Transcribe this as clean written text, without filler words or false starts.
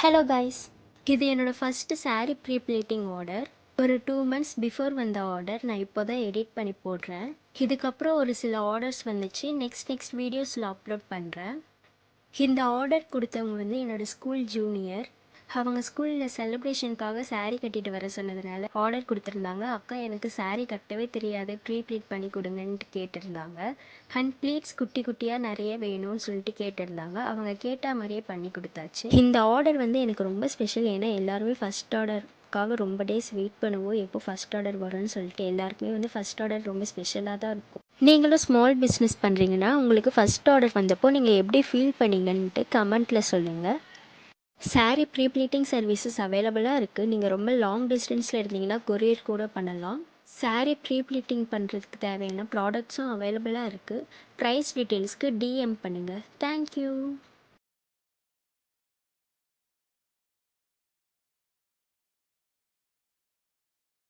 Hello guys, இது என்னோடய first saree pre pleating order. ஒரு 2 மந்த்ஸ் பிஃபோர் வந்த ஆர்டர் நான் இப்போ தான் எடிட் பண்ணி போடுறேன். இதுக்கப்புறம் ஒரு சில ஆர்டர்ஸ் வந்துச்சு. நெக்ஸ்ட் வீடியோஸில் அப்லோட் பண்ணுறேன். இந்த ஆர்டர் கொடுத்தவங்க வந்து என்னோடய ஸ்கூல் ஜூனியர். அவங்க ஸ்கூலில் செலிப்ரேஷனுக்காக saree கட்டிட்டு வர சொன்னதுனால ஆர்டர் கொடுத்துருந்தாங்க. அக்கா எனக்கு saree கட்டவே தெரியாது, ப்ரீ ப்ளீட் பண்ணி கொடுங்கன்ட்டு கேட்டிருந்தாங்க. அண்ட் ப்ளீட்ஸ் குட்டி குட்டியாக நிறைய வேணும்னு சொல்லிட்டு கேட்டிருந்தாங்க. அவங்க கேட்ட மாதிரியே பண்ணி கொடுத்தாச்சு. இந்த ஆர்டர் வந்து எனக்கு ரொம்ப ஸ்பெஷல். ஏன்னா எல்லாருமே ஃபஸ்ட் ஆர்டருக்காக ரொம்ப டேஸ் வெயிட் பண்ணுவோம், எப்போ ஃபஸ்ட் ஆர்டர் வரும்னு சொல்லிட்டு. எல்லாருக்குமே வந்து ஃபஸ்ட் ஆர்டர் ரொம்ப ஸ்பெஷலாக தான் இருக்கும். நீங்களும் ஸ்மால் பிஸ்னஸ் பண்ணுறீங்கன்னா உங்களுக்கு ஃபஸ்ட் ஆர்டர் வந்தப்போ நீங்கள் எப்படி ஃபீல் பண்ணீங்கன்ட்டு கமெண்ட்டில் சொல்லுங்கள். saree ப்ரீ ப்ளீட்டிங் சர்வீசஸ் அவைலபிளாக இருக்குது. நீங்கள் ரொம்ப லாங் டிஸ்டன்ஸில் இருந்தீங்கன்னா கொரியர் கூட பண்ணலாம். saree ப்ரீ ப்ளீட்டிங் பண்ணுறதுக்கு தேவையான ப்ராடக்ட்ஸும் அவைலபிளாக இருக்குது. ப்ரைஸ் டீட்டெயில்ஸ்க்கு டிஎம் பண்ணுங்கள். தேங்க்யூ.